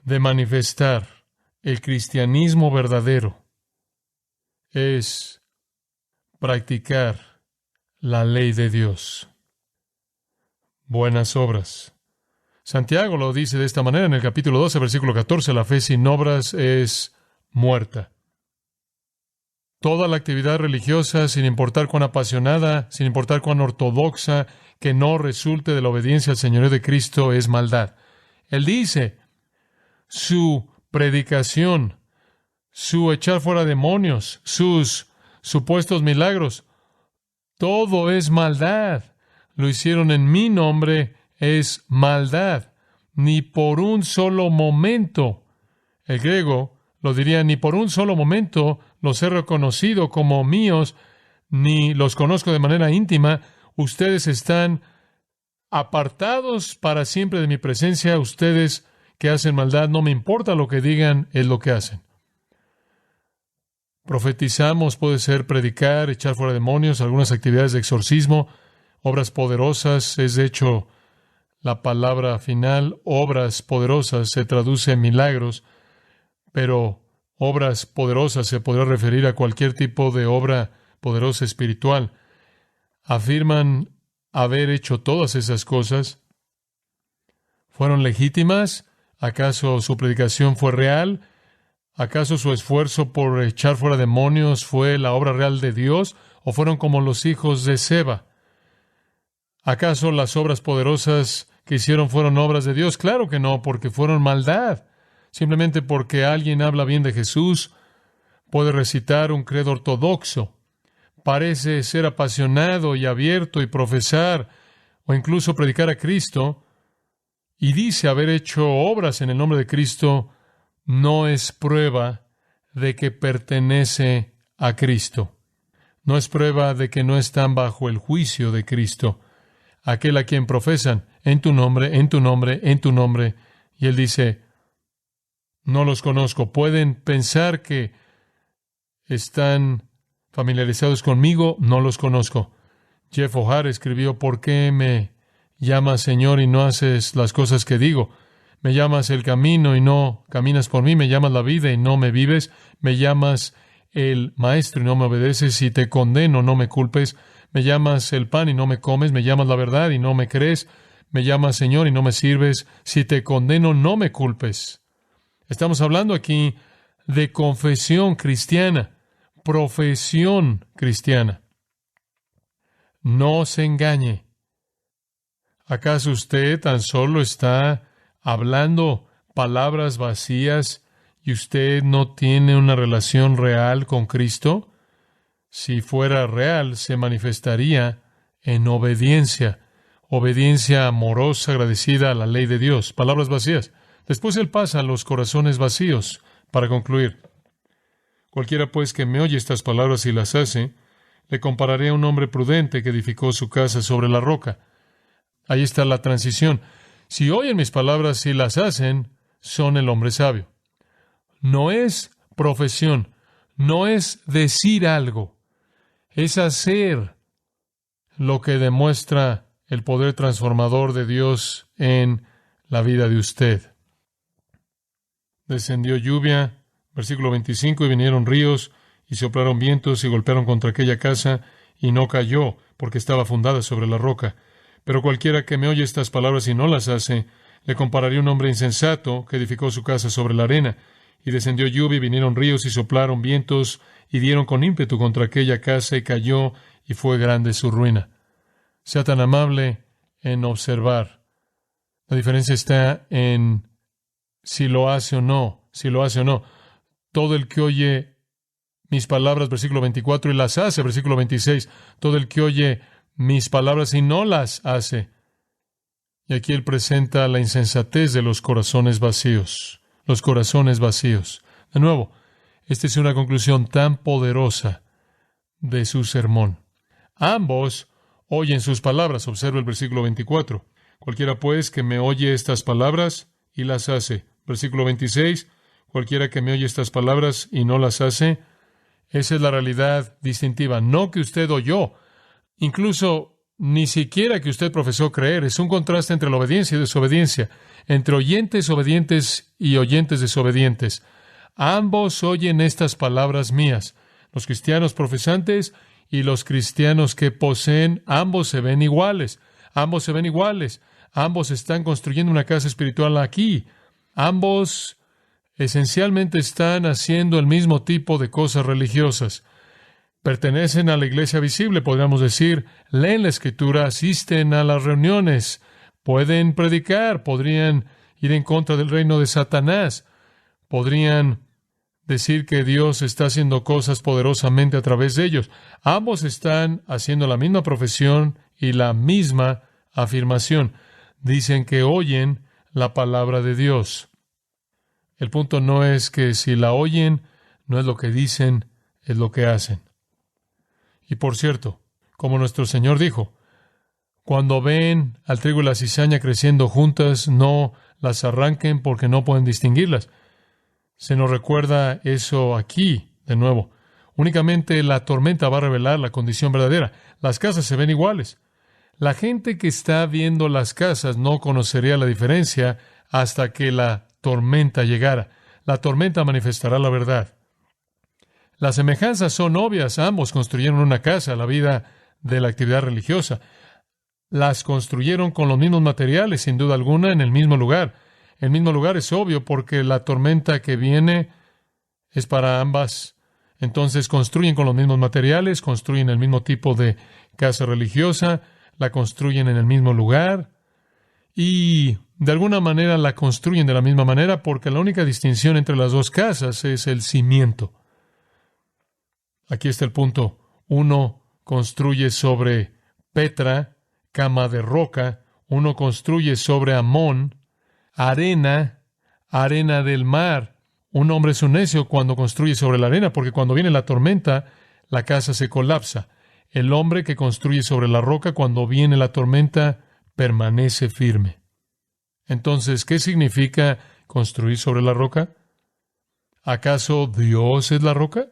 de manifestar el cristianismo verdadero es practicar la ley de Dios. Buenas obras. Santiago lo dice de esta manera en el capítulo 12, versículo 14, la fe sin obras es muerta. Toda la actividad religiosa, sin importar cuán apasionada, sin importar cuán ortodoxa, que no resulte de la obediencia al señorío de Cristo, es maldad. Él dice, su predicación, su echar fuera demonios, sus supuestos milagros, todo es maldad. Lo hicieron en mi nombre, es maldad. Ni por un solo momento, el griego lo diría, ni por un solo momento los he reconocido como míos, ni los conozco de manera íntima. Ustedes están apartados para siempre de mi presencia. Ustedes que hacen maldad, no me importa lo que digan, es lo que hacen. Profetizamos, puede ser predicar, echar fuera demonios, algunas actividades de exorcismo, obras poderosas, es de hecho la palabra final, obras poderosas, se traduce en milagros, pero obras poderosas se podrá referir a cualquier tipo de obra poderosa espiritual. Afirman haber hecho todas esas cosas. ¿Fueron legítimas? ¿Acaso su predicación fue real? ¿Acaso su esfuerzo por echar fuera demonios fue la obra real de Dios? ¿O fueron como los hijos de Seba? ¿Acaso las obras poderosas que hicieron fueron obras de Dios? Claro que no, porque fueron maldad. Simplemente porque alguien habla bien de Jesús, puede recitar un credo ortodoxo, parece ser apasionado y abierto y profesar o incluso predicar a Cristo, y dice haber hecho obras en el nombre de Cristo, no es prueba de que pertenece a Cristo. No es prueba de que no están bajo el juicio de Cristo. Aquel a quien profesan, en tu nombre, en tu nombre, en tu nombre. Y Él dice, no los conozco. Pueden pensar que están familiarizados conmigo, no los conozco. Jeff O'Hare escribió, ¿por qué me llamas Señor y no haces las cosas que digo? Me llamas el camino y no caminas por mí, me llamas la vida y no me vives, me llamas el maestro y no me obedeces, si te condeno no me culpes, me llamas el pan y no me comes, me llamas la verdad y no me crees, me llamas Señor y no me sirves, si te condeno no me culpes. Estamos hablando aquí de confesión cristiana, profesión cristiana. No se engañe. ¿Acaso usted tan solo está hablando palabras vacías y usted no tiene una relación real con Cristo? Si fuera real, se manifestaría en obediencia, obediencia amorosa, agradecida a la ley de Dios. Palabras vacías. Después Él pasa a los corazones vacíos para concluir. Cualquiera pues que me oye estas palabras y las hace, le compararé a un hombre prudente que edificó su casa sobre la roca. Ahí está la transición. Si oyen mis palabras y las hacen, son el hombre sabio. No es profesión, no es decir algo, Es hacer lo que demuestra el poder transformador de Dios en la vida de usted. Descendió lluvia, versículo 25, y vinieron ríos, y soplaron vientos, y golpearon contra aquella casa, y no cayó, porque estaba fundada sobre la roca. Pero cualquiera que me oye estas palabras y no las hace, le compararía a un hombre insensato que edificó su casa sobre la arena. Y descendió lluvia, y vinieron ríos, y soplaron vientos, y dieron con ímpetu contra aquella casa, y cayó, y fue grande su ruina. Sea tan amable en observar. La diferencia está en si lo hace o no, si lo hace o no. Todo el que oye mis palabras, versículo 24, y las hace, versículo 26. Todo el que oye mis palabras y no las hace. Y aquí él presenta la insensatez de los corazones vacíos. Los corazones vacíos. De nuevo, esta es una conclusión tan poderosa de su sermón. Ambos oyen sus palabras. Observa el versículo 24. Cualquiera pues que me oye estas palabras y las hace. Versículo 26. Cualquiera que me oye estas palabras y no las hace. Esa es la realidad distintiva. No que usted oyó. Incluso ni siquiera que usted profesó creer. Es un contraste entre la obediencia y desobediencia. Entre oyentes obedientes y oyentes desobedientes. Ambos oyen estas palabras mías. Los cristianos profesantes y los cristianos que poseen, ambos se ven iguales. Ambos se ven iguales. Ambos están construyendo una casa espiritual aquí. Ambos esencialmente están haciendo el mismo tipo de cosas religiosas. Pertenecen a la iglesia visible, podríamos decir, leen la Escritura, asisten a las reuniones, pueden predicar, podrían ir en contra del reino de Satanás, podrían decir que Dios está haciendo cosas poderosamente a través de ellos. Ambos están haciendo la misma profesión y la misma afirmación. Dicen que oyen la palabra de Dios. El punto no es que si la oyen, no es lo que dicen, es lo que hacen. Y por cierto, como nuestro Señor dijo, cuando ven al trigo y la cizaña creciendo juntas, no las arranquen porque no pueden distinguirlas. Se nos recuerda eso aquí, de nuevo. Únicamente la tormenta va a revelar la condición verdadera. Las casas se ven iguales. La gente que está viendo las casas no conocería la diferencia hasta que la tormenta llegara. La tormenta manifestará la verdad. Las semejanzas son obvias. Ambos construyeron una casa, la vida de la actividad religiosa. Las construyeron con los mismos materiales, sin duda alguna, en el mismo lugar. El mismo lugar es obvio porque la tormenta que viene es para ambas. Entonces construyen con los mismos materiales, construyen el mismo tipo de casa religiosa, la construyen en el mismo lugar y de alguna manera la construyen de la misma manera porque la única distinción entre las dos casas es el cimiento. Aquí está el punto. Uno construye sobre Petra, cama de roca. Uno construye sobre Amón, arena del mar. Un hombre es un necio cuando construye sobre la arena, porque cuando viene la tormenta, la casa se colapsa. El hombre que construye sobre la roca, cuando viene la tormenta, permanece firme. Entonces, ¿qué significa construir sobre la roca? ¿Acaso Dios es la roca?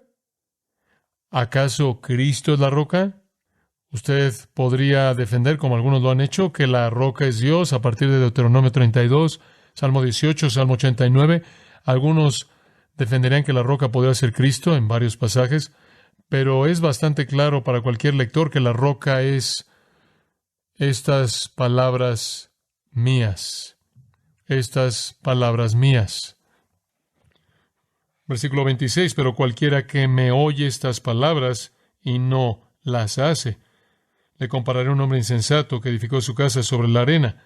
¿Acaso Cristo es la roca? Usted podría defender, como algunos lo han hecho, que la roca es Dios a partir de Deuteronomio 32, Salmo 18, Salmo 89. Algunos defenderían que la roca podría ser Cristo en varios pasajes, pero es bastante claro para cualquier lector que la roca es estas palabras mías. Estas palabras mías. Versículo 26, pero cualquiera que me oye estas palabras y no las hace, le compararé a un hombre insensato que edificó su casa sobre la arena.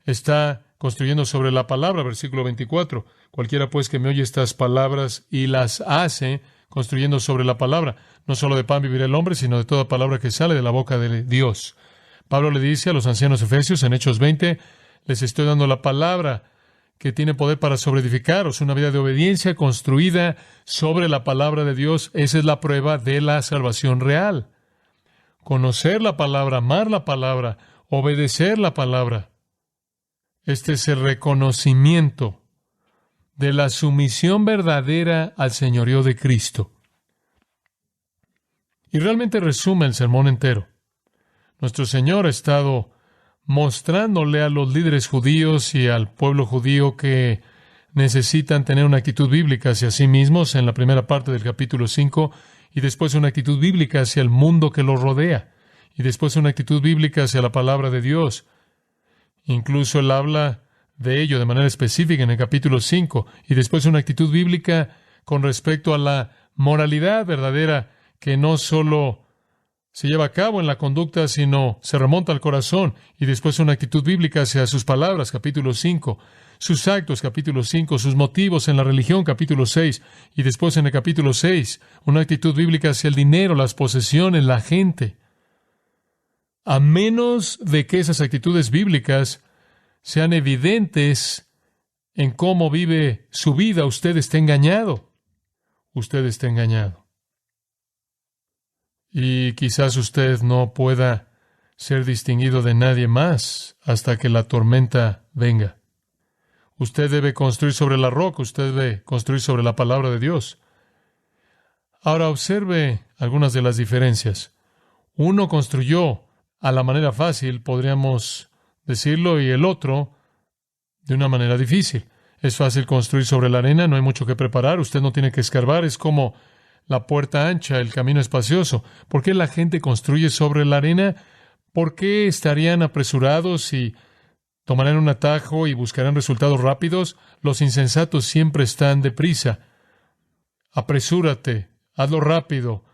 Está construyendo sobre la palabra, versículo 24. Cualquiera pues que me oye estas palabras y las hace, construyendo sobre la palabra. No solo de pan vivirá el hombre, sino de toda palabra que sale de la boca de Dios. Pablo le dice a los ancianos efesios en Hechos 20, les estoy dando la palabra que tiene poder para sobreedificaros, una vida de obediencia construida sobre la palabra de Dios. Esa es la prueba de la salvación real. Conocer la palabra, amar la palabra, obedecer la palabra. Este es el reconocimiento de la sumisión verdadera al señorío de Cristo. Y realmente resume el sermón entero. Nuestro Señor ha estado mostrándole a los líderes judíos y al pueblo judío que necesitan tener una actitud bíblica hacia sí mismos en la primera parte del capítulo 5, y después una actitud bíblica hacia el mundo que los rodea, y después una actitud bíblica hacia la palabra de Dios. Incluso Él habla de ello de manera específica en el capítulo 5, y después una actitud bíblica con respecto a la moralidad verdadera que no solo se lleva a cabo en la conducta, sino se remonta al corazón, y después una actitud bíblica hacia sus palabras, capítulo 5, sus actos, capítulo 5, sus motivos en la religión, capítulo 6, y después en el capítulo 6, una actitud bíblica hacia el dinero, las posesiones, la gente. A menos de que esas actitudes bíblicas sean evidentes en cómo vive su vida, usted está engañado. Usted está engañado. Y quizás usted no pueda ser distinguido de nadie más hasta que la tormenta venga. Usted debe construir sobre la roca, usted debe construir sobre la palabra de Dios. Ahora observe algunas de las diferencias. Uno construyó a la manera fácil, podríamos decirlo, y el otro de una manera difícil. Es fácil construir sobre la arena, no hay mucho que preparar, usted no tiene que escarbar, es como la puerta ancha, el camino espacioso. ¿Por qué la gente construye sobre la arena? ¿Por qué estarían apresurados y tomarán un atajo y buscarán resultados rápidos? Los insensatos siempre están deprisa. Apresúrate, hazlo rápido.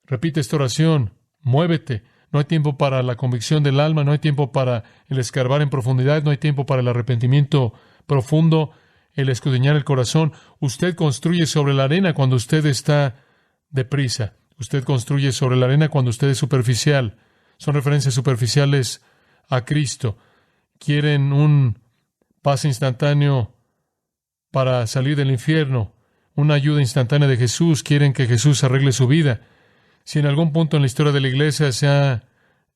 Repite esta oración, muévete. No hay tiempo para la convicción del alma, no hay tiempo para el escarbar en profundidad, no hay tiempo para el arrepentimiento profundo, el escudriñar el corazón. Usted construye sobre la arena cuando usted está deprisa. Usted construye sobre la arena cuando usted es superficial. Son referencias superficiales a Cristo. Quieren un pase instantáneo para salir del infierno, una ayuda instantánea de Jesús. Quieren que Jesús arregle su vida. Si en algún punto en la historia de la iglesia se ha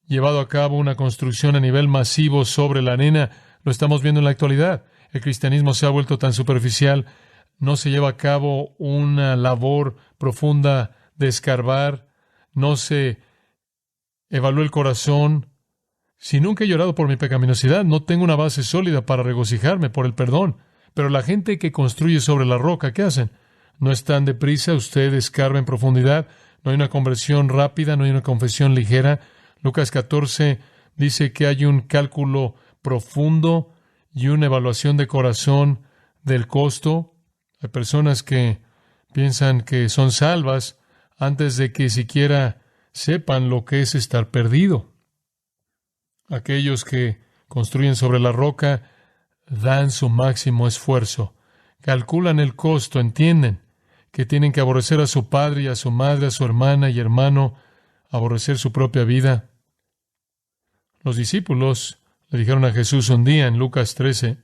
llevado a cabo una construcción a nivel masivo sobre la arena, lo estamos viendo en la actualidad. El cristianismo se ha vuelto tan superficial, no se lleva a cabo una labor profunda de escarbar, no se evalúa el corazón. Si nunca he llorado por mi pecaminosidad, no tengo una base sólida para regocijarme por el perdón. Pero la gente que construye sobre la roca, ¿qué hacen? No están deprisa, usted escarba en profundidad, no hay una conversión rápida, no hay una confesión ligera. Lucas 14 dice que hay un cálculo profundo y una evaluación de corazón del costo. Hay personas que piensan que son salvas antes de que siquiera sepan lo que es estar perdido. Aquellos que construyen sobre la roca dan su máximo esfuerzo, calculan el costo, entienden que tienen que aborrecer a su padre y a su madre, a su hermana y hermano, aborrecer su propia vida. Los discípulos le dijeron a Jesús un día en Lucas 13,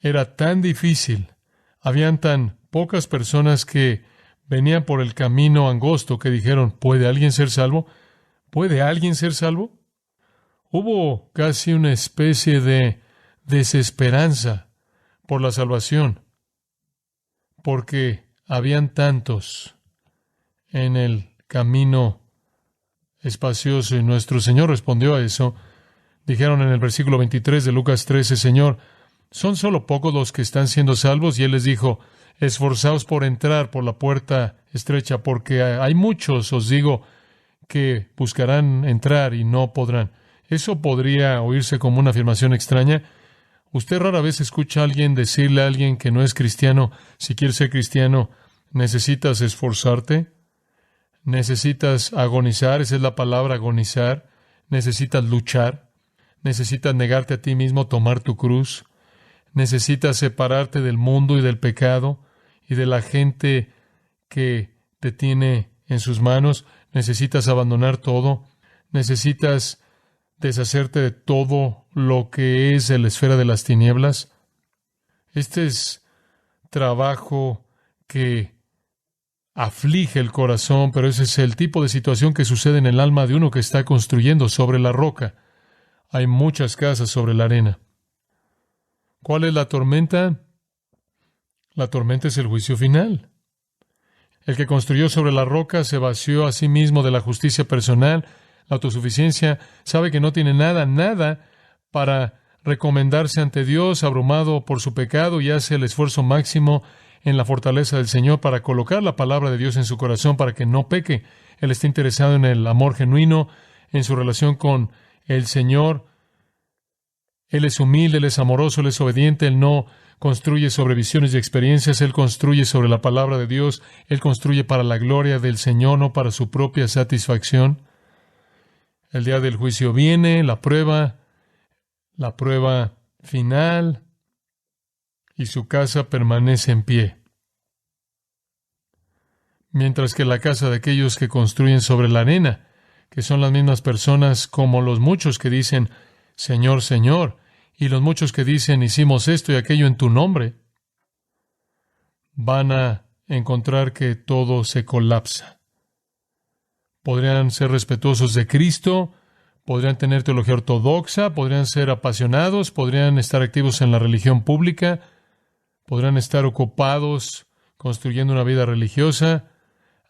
era tan difícil, habían tan pocas personas que venían por el camino angosto que dijeron, ¿puede alguien ser salvo? ¿Puede alguien ser salvo? Hubo casi una especie de desesperanza por la salvación, porque habían tantos en el camino espacioso, y nuestro Señor respondió a eso. Dijeron en el versículo 23 de Lucas 13, Señor, ¿son solo pocos los que están siendo salvos? Y Él les dijo, esforzaos por entrar por la puerta estrecha, porque hay muchos, os digo, que buscarán entrar y no podrán. Eso podría oírse como una afirmación extraña. Usted rara vez escucha a alguien decirle a alguien que no es cristiano, si quieres ser cristiano, necesitas esforzarte, necesitas agonizar, esa es la palabra, agonizar, necesitas luchar, necesitas negarte a ti mismo, tomar tu cruz, necesitas separarte del mundo y del pecado y de la gente que te tiene en sus manos, necesitas abandonar todo, necesitas deshacerte de todo lo que es la esfera de las tinieblas. Este es trabajo que aflige el corazón, pero ese es el tipo de situación que sucede en el alma de uno que está construyendo sobre la roca. Hay muchas casas sobre la arena. ¿Cuál es la tormenta? La tormenta es el juicio final. El que construyó sobre la roca se vació a sí mismo de la justicia personal, la autosuficiencia, sabe que no tiene nada para recomendarse ante Dios, abrumado por su pecado, y hace el esfuerzo máximo en la fortaleza del Señor para colocar la palabra de Dios en su corazón para que no peque. Él está interesado en el amor genuino, en su relación con el Señor. Él es humilde, Él es amoroso, Él es obediente, Él no construye sobre visiones y experiencias, Él construye sobre la palabra de Dios, Él construye para la gloria del Señor, no para su propia satisfacción. El día del juicio viene, la prueba final, y su casa permanece en pie. Mientras que la casa de aquellos que construyen sobre la arena, que son las mismas personas como los muchos que dicen, Señor, Señor, y los muchos que dicen, hicimos esto y aquello en tu nombre, van a encontrar que todo se colapsa. Podrían ser respetuosos de Cristo, podrían tener teología ortodoxa, podrían ser apasionados, podrían estar activos en la religión pública, podrían estar ocupados construyendo una vida religiosa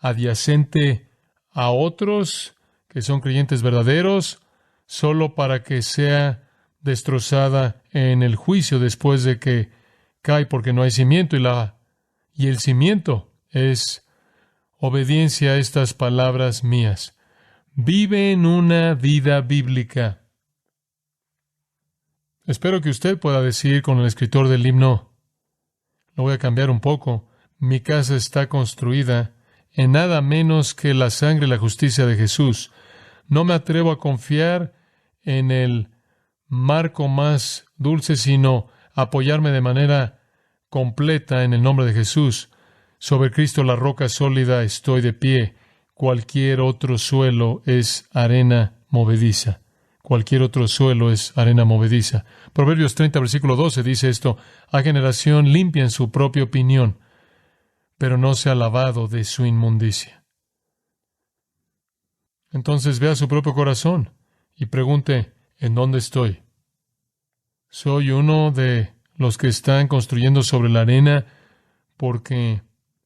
adyacente a otros que son creyentes verdaderos, solo para que sea destrozada en el juicio después de que cae porque no hay cimiento, y el cimiento es obediencia a estas palabras mías. Vive en una vida bíblica. Espero que usted pueda decir con el escritor del himno, lo voy a cambiar un poco, mi casa está construida en nada menos que la sangre y la justicia de Jesús. No me atrevo a confiar en el marco más dulce, sino apoyarme de manera completa en el nombre de Jesús. Sobre Cristo, la roca sólida, estoy de pie. Cualquier otro suelo es arena movediza. Cualquier otro suelo es arena movediza. Proverbios 30, versículo 12 dice esto: «Hay generación limpia en su propia opinión, pero no se ha lavado de su inmundicia». Entonces vea su propio corazón y pregunte, ¿en dónde estoy? ¿Soy uno de los que están construyendo sobre la arena porque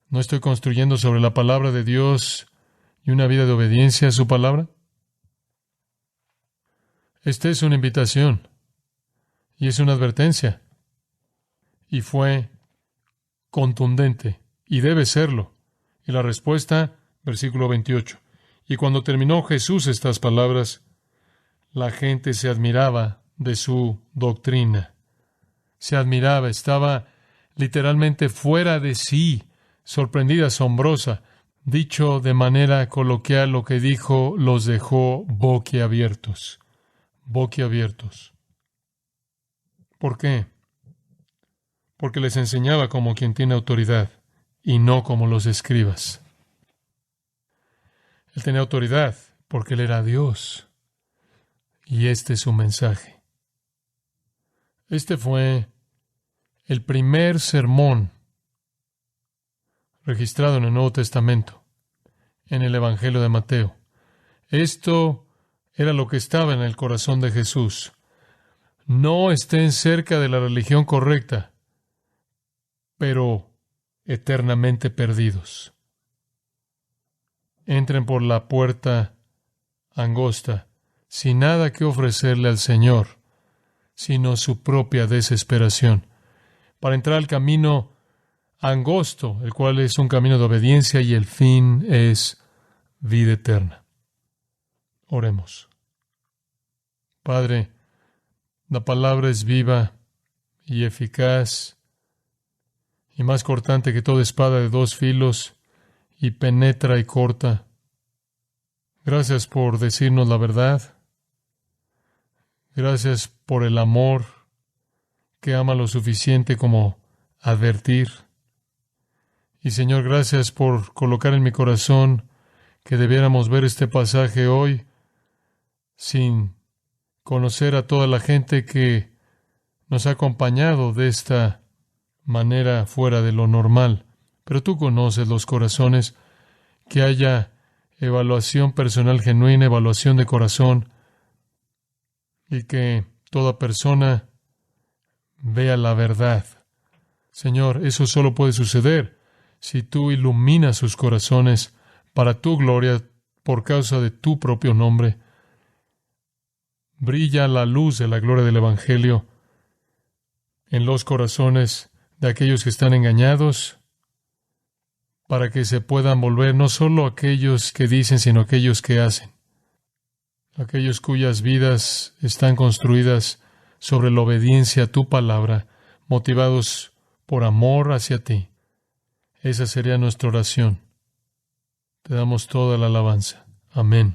no estoy construyendo sobre la palabra de Dios y una vida de obediencia a su palabra? Esta es una invitación y es una advertencia, y fue contundente, y debe serlo. Y la respuesta, versículo 28. Y cuando terminó Jesús estas palabras, la gente se admiraba de su doctrina. Se admiraba, estaba literalmente fuera de sí, sorprendida, asombrosa. Dicho de manera coloquial, lo que dijo los dejó boquiabiertos. Boquiabiertos. ¿Por qué? Porque les enseñaba como quien tiene autoridad y no como los escribas. Él tenía autoridad porque Él era Dios. Y este es su mensaje. Este fue el primer sermón registrado en el Nuevo Testamento, en el Evangelio de Mateo. Esto era lo que estaba en el corazón de Jesús. No estén cerca de la religión correcta, pero eternamente perdidos. Entren por la puerta angosta, sin nada que ofrecerle al Señor, sino su propia desesperación, para entrar al camino angosto, el cual es un camino de obediencia y el fin es vida eterna. Oremos. Padre, la palabra es viva y eficaz y más cortante que toda espada de dos filos, y penetra y corta. Gracias por decirnos la verdad. Gracias por el amor que ama lo suficiente como advertir. Y Señor, gracias por colocar en mi corazón que debiéramos ver este pasaje hoy sin conocer a toda la gente que nos ha acompañado de esta manera fuera de lo normal. Pero tú conoces los corazones, que haya evaluación personal genuina, evaluación de corazón, y que toda persona vea la verdad. Señor, eso solo puede suceder si tú iluminas sus corazones para tu gloria por causa de tu propio nombre. Brilla la luz de la gloria del Evangelio en los corazones de aquellos que están engañados, para que se puedan volver no solo aquellos que dicen, sino aquellos que hacen. Aquellos cuyas vidas están construidas sobre la obediencia a tu palabra, motivados por amor hacia ti. Esa sería nuestra oración. Te damos toda la alabanza. Amén.